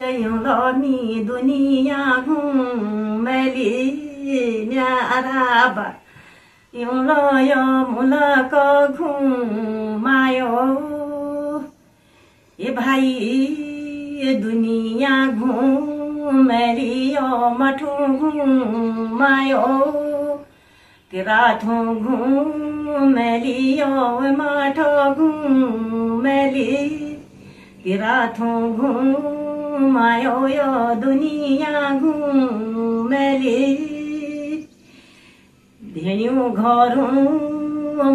Me दुनिया घुमेली न्याराबा यो मुलक घुमायो ए भाइ दुनिया घुमेली यो मठु घुमायो राठो घुमेली यो मठो घुमेली राठो घुमायो यो दुनिया घुमेली धेन्यु घरु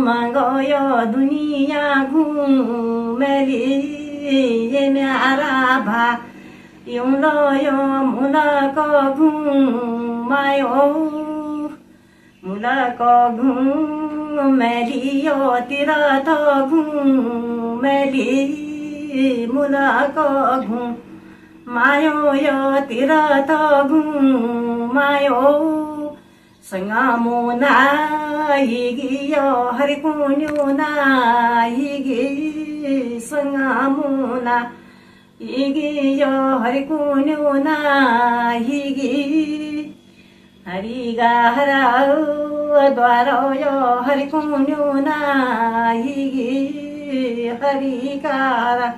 मागयो दुनिया घुमेली ये म्यारा भा यो मुलक घुमायो मुलक घुमेली यो तीर्थ घुमेली मुलक घुमायो यो तीर्थ घुमायो संगमुना हिगियो हरिपुण्युना हिगी संगमुना हिगियो हरिपुण्युना हिगी हरिगाहरा द्वारो यो हरिपुण्युना हिगी हरिकारा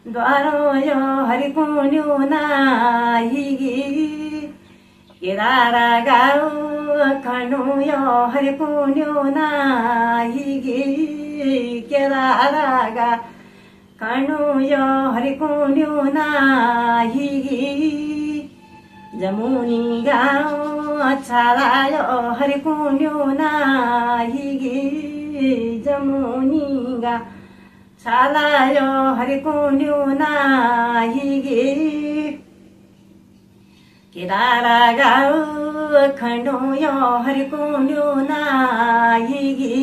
द्वारो यो हरिपुण्युना हिगी केरारा गाउ खनु यो हरिपुण्युना हिगी केरारा गा खनु यो हरिपुण्युना हिगी जमुनी गाउ छाला यो हरिपुण्युना हिगी जमुनी गा छाला यो हरिपुण्युना हिगी केदारा गाउ खंडो यो हरिपुण्युना हिगी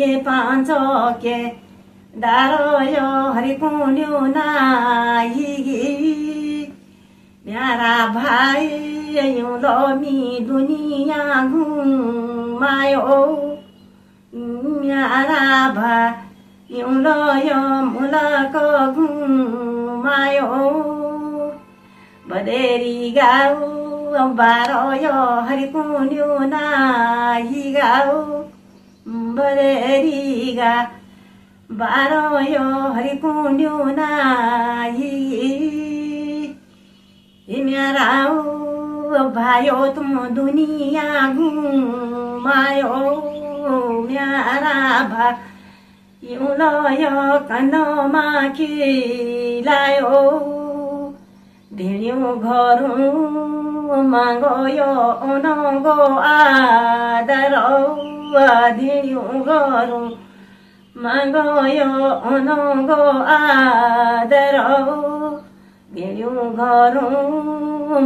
ये पांचो के दारो यो हरिपुण्युना हिगी म्यारा भाइ मी दुनिया घुमायो म्यारा भाइ यो मुलक घुमायो बदेरी गाउ बारो यो हरिपुण्युना हिगाउ बदेरी गा बारो यो हरिपुण्युना हिगी म्याराउ भायो तुम दुनिया घुमायो म्यारा भा यो कन्नमा खिलायो धेन्यु घरु मागयो अनगो आदर धेन्यु घरु मागयो अनगो आदर धेन्यु घरु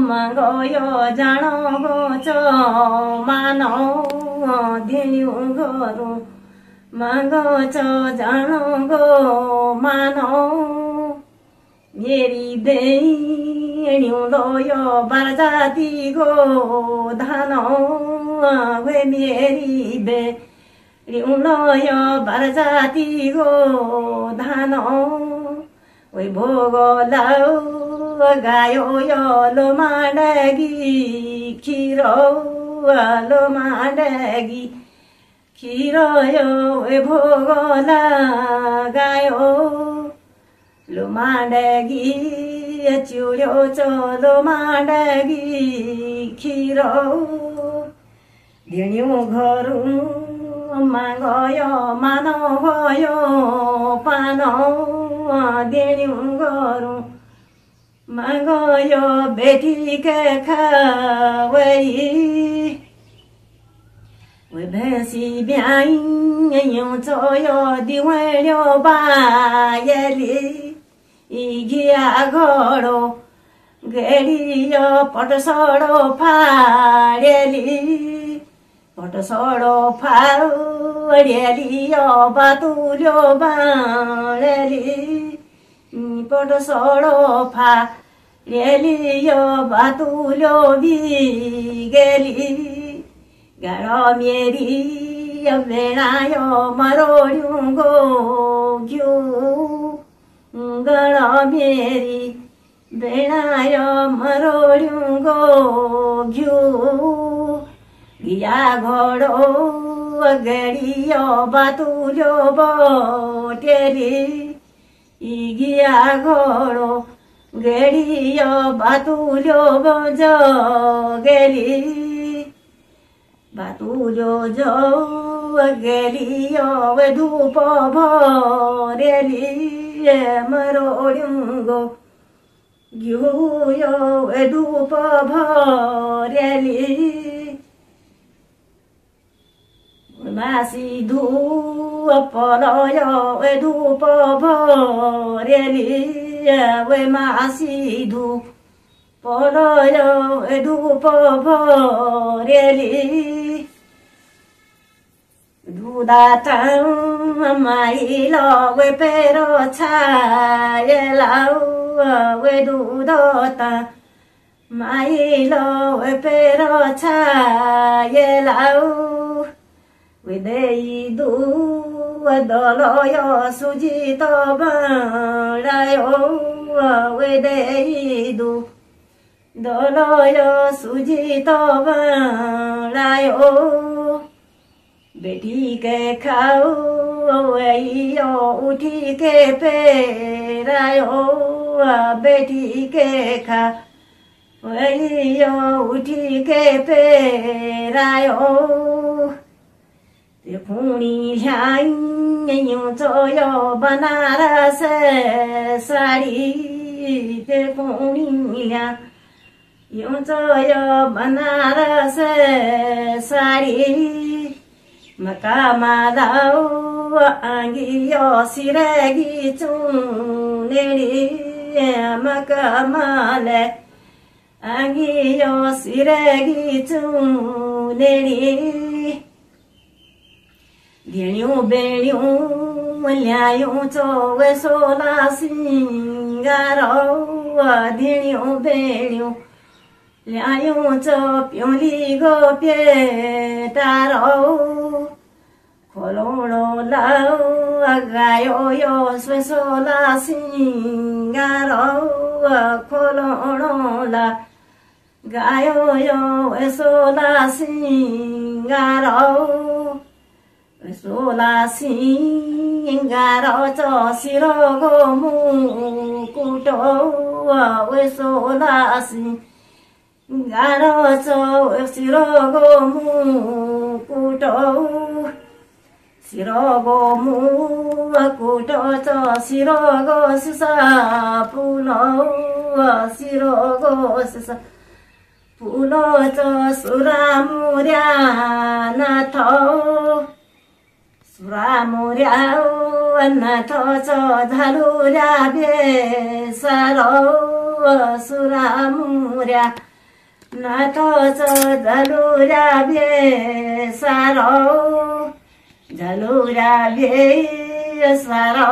मागयो जाणगो मानो धेन्यु घरु मागो जाणगो मानो मेरी देण्यु लोयो बारजाती गो धानो वे मेरी बेण्यु लोयो बारजाती गो धानो वे भोग लाउ गायो यो लोमाडगी खिरो लोमाडगी खिरो यो वे भोग गायो लोमाडगी चुड्यो चो लोमाडगी खिरो धेन्यु घरु मागयो मानो भयो पानो धेन्यु घरु मागयो बेटी के खावई वे भैंसी ब्याई चोयो दिवैल्यो बायली घिया घोडो गेडियो पटसडो फाडेली पटसडो फाडेली यो बातुल्यो बाडेली पटसडो फाडेली यो बातुल्यो बिगेली गाडो मेरी बेणायो मरोड्यु गो घिउ गण मेरी बेणायो मरोड्युङ्गो घिउ गिया घोडो गडियो बातुल्यो बोटेली गिया घोडो गडियो बातुल्यो जो गेली बातुल्यो जो गेलियो धूप भरेली मरोड्युङ्गो घिउयो धूप भरेली मासी धूप लयो धूप भरेली मासी धूप लयो धूप भरेली धुदातां माइलो पेरो छायलाउ धुदता माइलो पेरो छायलाउ देई दु दलयो सुजित बडायो देई दु दलयो सुजित बडायो बेटी के खाऊ यो उठी के पेरायो बेटी के खा यो उठी के पेरायो खुनी ल्याइयो चोयो बनारस साडी ते खुनी ल्याइयो चोयो बनारस साडी मकामा लाउ आँगियो सिरागी चुनेली मकामाले आँगियो सिरागी चुनेली घेण्यौं बेण्यौं ल्यायौं चौवे सोला सिंगारो घेण्यौं बेण्यौं ल्यायौं चोप्यौली गोप्येटारो खोलोडो लाउ गायो यो सोला सिंगारो खोलोडो ला गायो यो सोला सिंगारो सोला सिंगारो चसिरो गो मुकुटो सोला सिंगारो चसिरो गो मुकुटो सिरो गो मुकुटो चसिरो गो सिसा फुलो सिरो गो सिसा फुलो चसुरा मुर्या नाथ सुरामुर्या नाथ झालुर्या बेसारो सुरामुर्या नाथ झालुर्या बेसारो झालुर्या बेसारो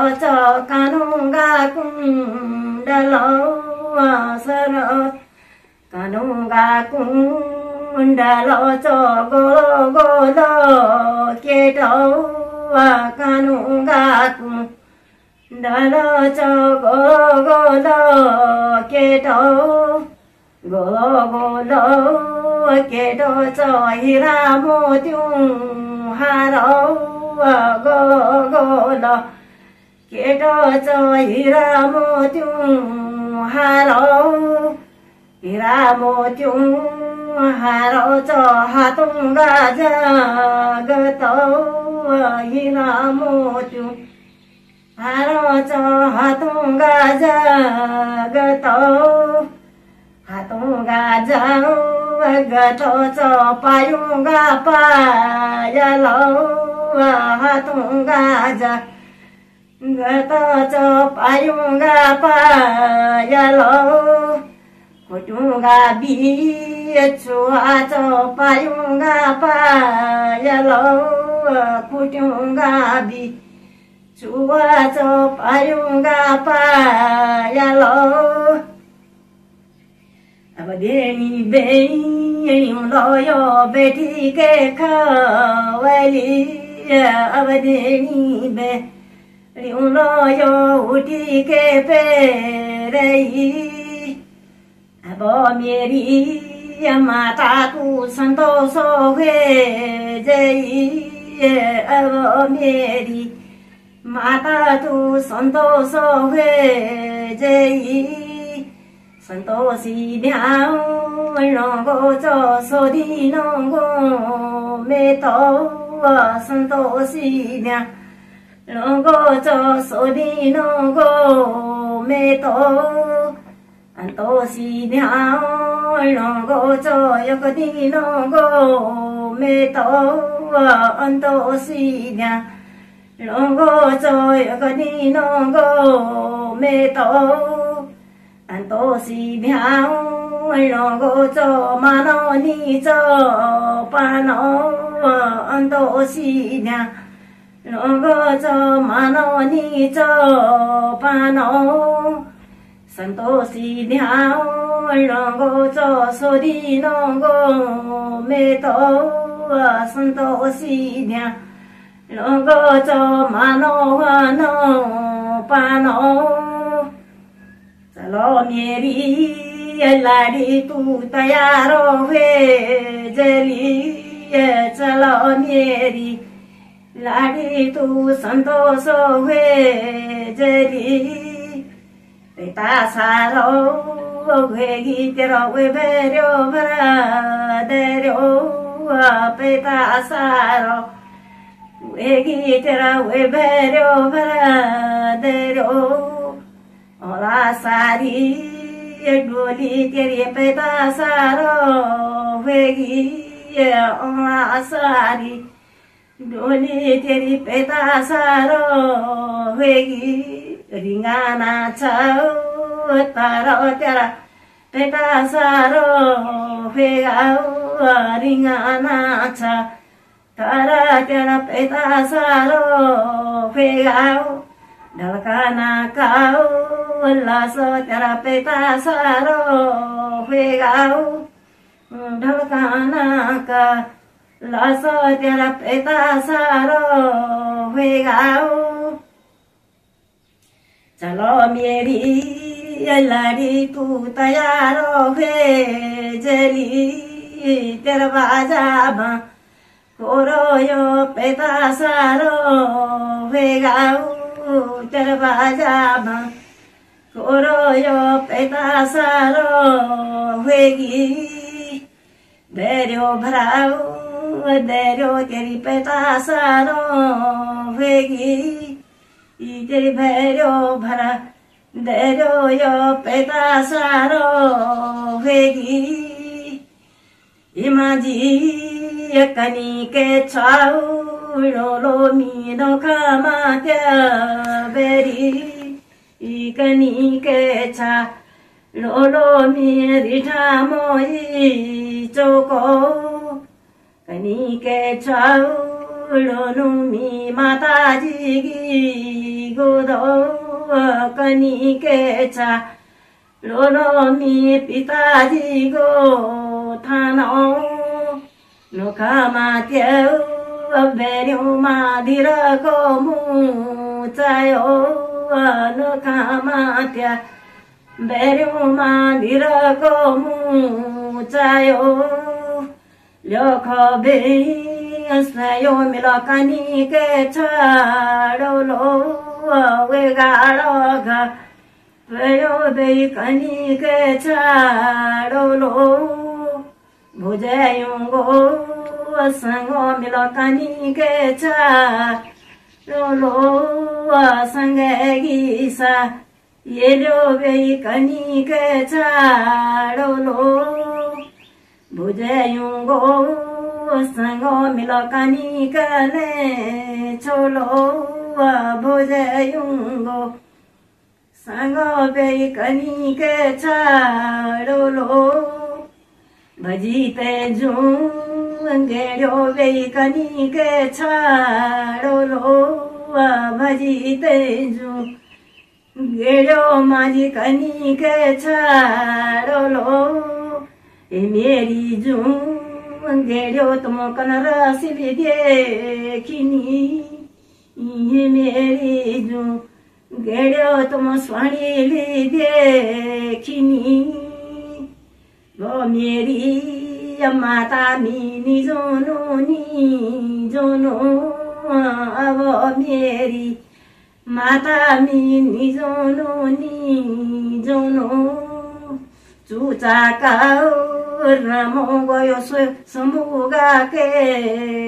कानुंगा कुंडलो सर कानुंगा कुंडलो गोलो गोलो केटो कानुंगा कुंडलो गोलो गोलो केटो गोलो गोलो केटो हिरा मोत्युं हारो गोलो गोलो केटो हिरा मोत्युं हारो हिरा मोत्युं हारो हातुंगा जगतो हिरा मोत्युं हारो हातुंगा जगतो हातुंगा जगतो पायुंगा पायलो हातुंगा जगतो पायुंगा पायलो खुटुंगा बिचुआ पायुंगा पायलो खुटुंगा बिचुआ पायुंगा पायलो अब देनी बेण्यौं लयो बेटी के खवली अब देनी बेण्यौं लयो उठी के पेरई अब मेरी माता तू संतोष हुए जय। अब मेरी माता तू संतोष हुए जय। संतोषी ध्यान गो सोधी गो मे तो संतोषी ध्यान गो सोधी गो मे तो संतोषी ध्यान गो एक दिन गो मे तो संतोषी ध्यान गो एक दिन गो मे तो संतोषी ध्यान गो मानो नीच पानो संतोषी ध्यान गो मानो नीच पानो संतोषी ध्यान गो सोधी गो मे तो संतोषी ध्यान गो मानो पानो चलो मेरी लाड़ी तू तैयार हुए जली। चलो मेरी लाड़ी तू संतोष हुए जली। पिता सारो हुएगी तेरा वे भेरो भरा देरो। पिता सारो हुएगी तेरा वे भेरो भरा देरो। औरा सारी डोली तेरी पैदा सारो होगी। औरा सारी डोली तेरी पैदा सारो होगी। रिंगाना छाओ तारो तेरा पैदा सारो होगा। रिंगाना छा तारा तेरा पैदा सारो होगा। ढलकाना काओ लासो तेरा पैदा सारो होगाओ। ढलकाना का लासो तेरा पैदा सारो होगाओ। चलो मेरी लाड़ी तू तैयार हुए जली। तेरा बाजा कोरो यो पैदा सारो होगाओ। तेरा बाजा कोरो यो पैदा सारो होगी। देरो भराओ देरो तेरी पैदा सारो होगी। तेरी भैरो भरा देरो यो पैदा सारो होगी। इमाजी कनी के छाऊ लो मीनो खामा त्या बेरी। कनी के छा लो मेरी ठामोई चोको। कनी के छाऊ लो मी माताजी की गोदो। कनी के छा लो मी पिताजी को थानो। नोखा मात्यौ बेर्यो माधिर को मुचायो। नोखा मात्या बेर्यो माधिर को मुचायो। ल्योख बेस्यो मिलकनी के छाड़ो लो वे गाड़ो घा। भयो बेकनी के छाड़ो लो भुजायुंगो संगो मिलकनी के छाड़ो लो संगे गीसा। ये लो बेकनी के छाड़ो लो भुजायुंगो संगो मिलकनी कने छोलो भुजायुंगो संगो बेकनी के छाड़ो लो। भजीते गेड़ो बेकनी के छाड़ो लो। भजीते गेड़ो माजी कनी के छाड़ो लो। ए मेरी गेड़ो तुम कन रसिली देखिनी। ये मेरी गेड़ो तुम स्वाणीली देखिनी। वो मेरी माता मिनी जोनो अब मेरी माता मिनी जोनो चुचाका रामो गयो सम्भुगा के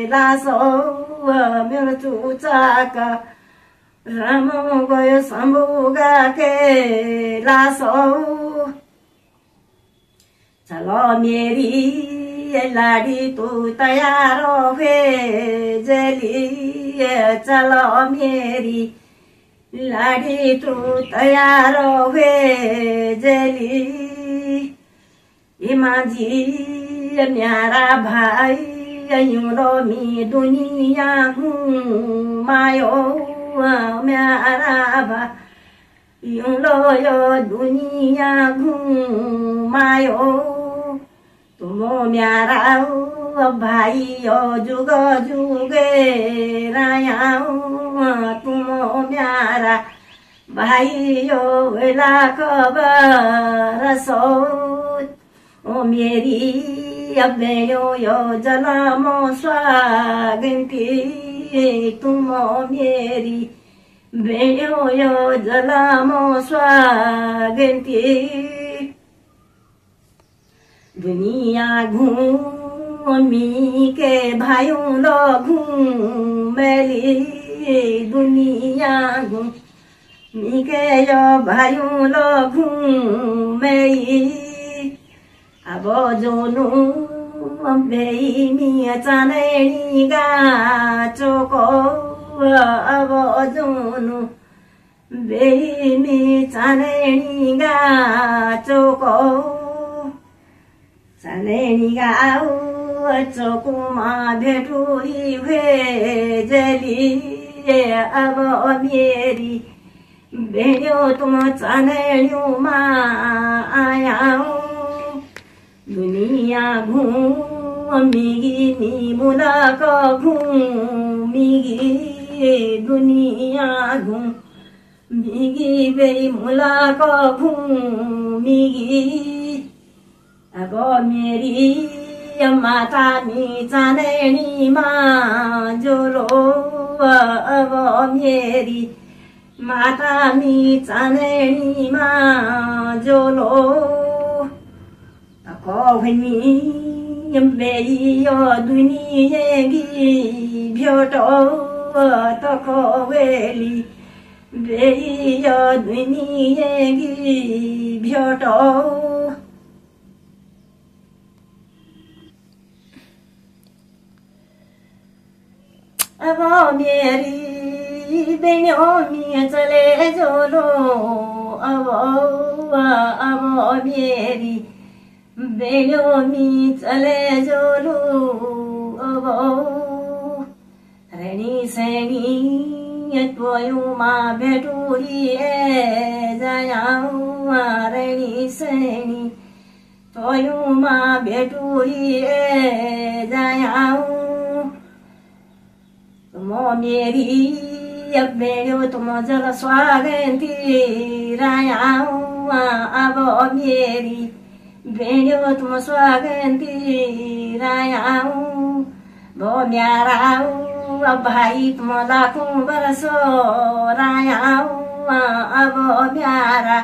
लासो मेरो चुचाका रामो गयो सम्भुगा के लासो चलो मेरी लाडी तू तैयार हुए जली चलो मेरी लाडी तू तैयार हुए जली माझी न्यारा भाइ हिउँदो मी दुनिया घुमायो म्यारा भाइ हिउँदो यो दुनिया घुमायो तुमो म्यारा भाइ यो जुग जुगे रायाऊ तुमो म्यारा भाइ यो बेला खबर सोच ओ मेरी अबेयो यो जलमो स्वागन्ती तुमो मेरी बेयो यो जलमो स्वागन्ती दुनिया घूमी के भाइयों लो घूमेली दुनिया घूमी के यो भाइयों लो घूमेली अब जोनु बेनी चानेनी गाचोको अब जोनु बेनी चानेनी गाचोको चानेनी गाऊ चोकुमा भेटुरी हुए जली अब मेरी भेट्यो तुम चानेनीमा आयाऊ दुनिया घूमिगी नी मुलाक घूमिगी दुनिया घूमिगी बे मुलाक घूमिगी अब मेरी माता मी चाँदनी माँ जोलो अब मेरी माता मी चाँदनी माँ जोलो कहनी बेयो दुनियागी भ्योटो तकवेली बेयो दुनियागी भ्योटो अब मेरी बेन्यो मी चले जोलो अब मेरी बेन्यो मी चले जोलो अब रेनी सेनी तोयुमा भेटुरी जायाऊ रेनी सेनी तोयुमा भेटुरी जायाऊ तुम मेरी बेन्यो तुम जल स्वागन्ती रायाऊ अब मेरी बेन्यो तुम स्वागन्ती रायाऊ भो म्याराऊ भाइ तुम लाखौं वर्षो रायाऊ अब म्यारा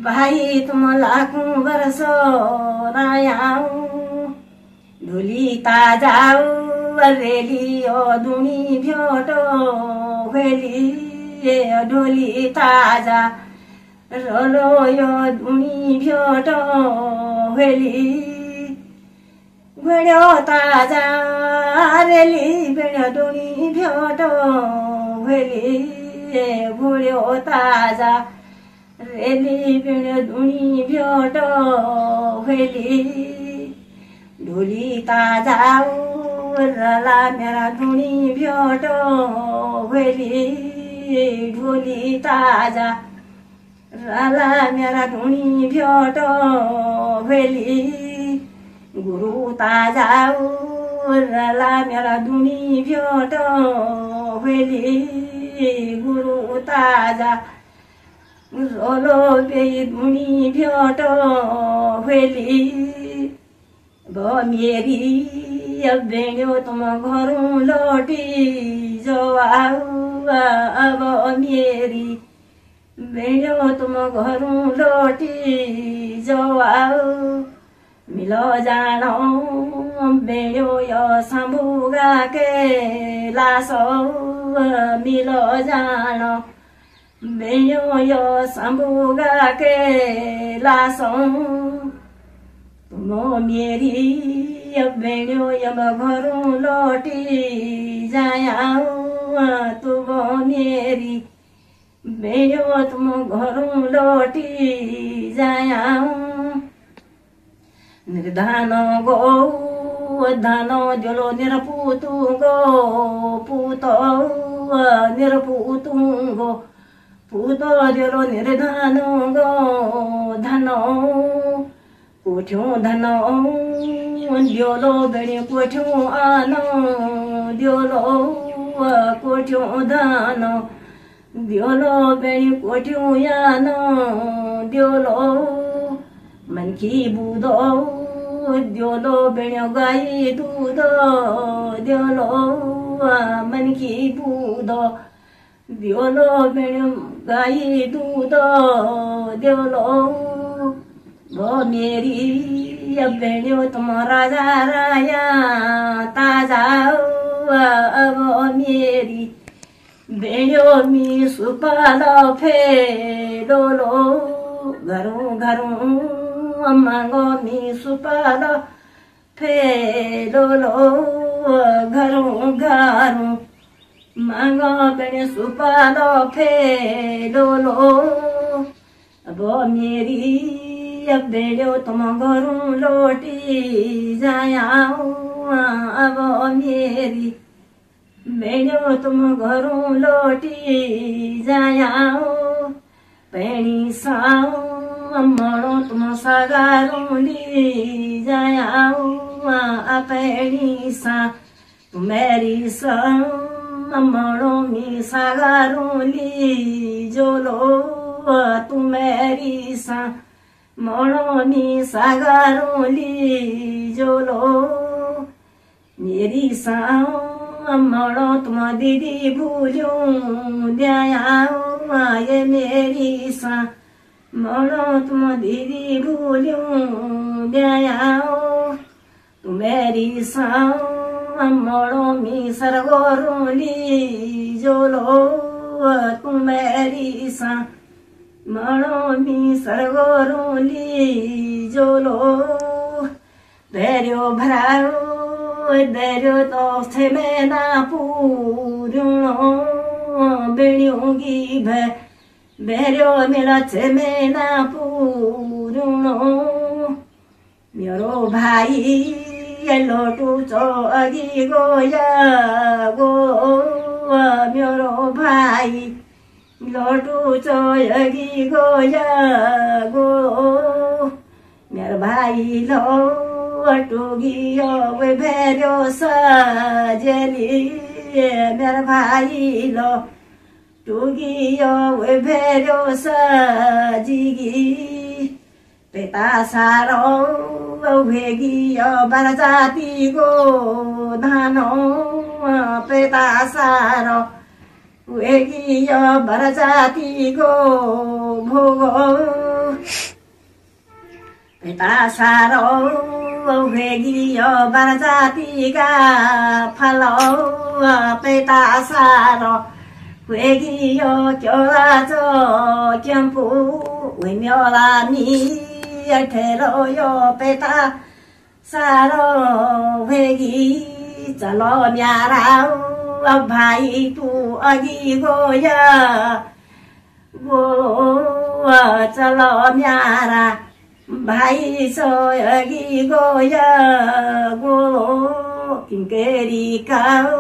भाइ तुम लाखौं वर्षो रायाऊ ढोली ताजाऊ रेलियो दुनी भ्योटो वेली ढोली ताजा रोलो यो दुनी भ्योटो वेली भेड्यो ताजा रेली भेड्यो दुनी भ्योटो वेली भेड्यो ताजा रेली भेड्यो दुनी भ्योटो वेली ढोली ताजाऊ रला मेरा धुनी भ्योटो वेली ढोली ताजा रला मेरा धुनी भ्योटो वेली गुरु ताजाऊ रला मेरा धुनी भ्योटो वेली गुरु ताजा रोलो बे धुनी भ्योटो बेली मेरी बेण्यो तुम घरों लौटी जो आओ अब मेरी बेण्यो तुम घरों लौटी जो आओ मिलो जानो बेण्यो यो शंभुगा के लासो मिलो जानो बेण्यो यो शंभुगा के लासो तुम मेरी बेण्यो यम घरों लौटी जायाऊ तुम मेरी बेण्यो तुम घरों लौटी जायाऊ निर्धन गो धन जलो निरपुतु गो पूतो निरपुतु गो पूतो जलो निर्धन गो धनो कोठ्यो धनो द्योलो बेणी कोठ्यो आनो द्योलो कोठ्यो धनो द्योलो बेणी कोठ्यो आनो द्योलो मनकी बुदो द्योलो बेण्यो गाई दूधो द्योलो मनकी बुदो द्योलो बेण्यो गाई दूधो द्योलो वो मेरी बेण्यो तुम राजा राया ताजा अब मेरी बेण्यो मी सुपालो फेडोलो घरों घरों मांगो मी सुपालो फेडोलो घरों घरों मांगो बेण्यो सुपालो फेडोलो अब मेरी बेण्यो तुम घरों लौटी जायाऊ अब मेरी बेण्यो तुम घरों लौटी जायाऊ पेणी साऊ मणो तुम सगारों ली जायाऊ पेणी सा तुम्हारी साऊ मणो मी सगारों ली जोलो तुम्हारी सा मणोनी सागारों ली जोलो मेरी साओ मणो तुम दीदी भूलूं दयाओ ये मेरी सा मणो तुम दीदी भूलूं दयाओ तुम्हारी साओ मणो मी सरगोरों ली जोलो तुम्हारी सा मणो मी सरगोरों ली जोलो धैर्यो भराओ धैर्यो तो थे मैं ना पूर्णो बेण्योगी धैर्यो मेरा छे मैं ना पूर्णो मेरो भाई लोटू चो अगी गोया गो मेरो भाई लोटू चोयगी गोया गो मेरो भाइ लोटुगियो वे भेर्यो सजेली मेरो भाइ लोटुगियो वे भेर्यो सजिगी पेता सारो भेगियो बरजातिको धानो पेता सारो वेगियो बरजातिको भोगो पेता सारो वेगियो बरजातिका फलो पेता सारो वेगियो क्योराचो क्याम्पु वेम्योलानी ठेरो यो पेता सारो वेगी चलो म्याराऊ अब भाइ तू अघि गोया गो चलो म्यारा भाइ सो अघि गोया गो किंकेरी काऊ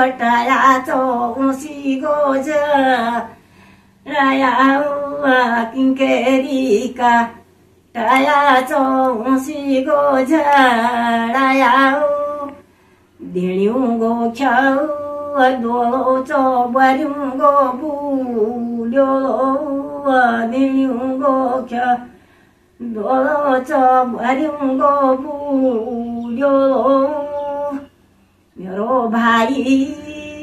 अटाया चौसी गोज रायाऊ किंकेरी का टाया चौसी गोज रायाऊ धेण्यु गो ख्याऊ दो चो बर्यु गो बुल्यो धेण्यु गो ख्या 도저 마룡고 부려 मेरो भाइ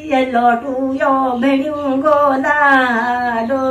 लटुयो भेड्युको दाडो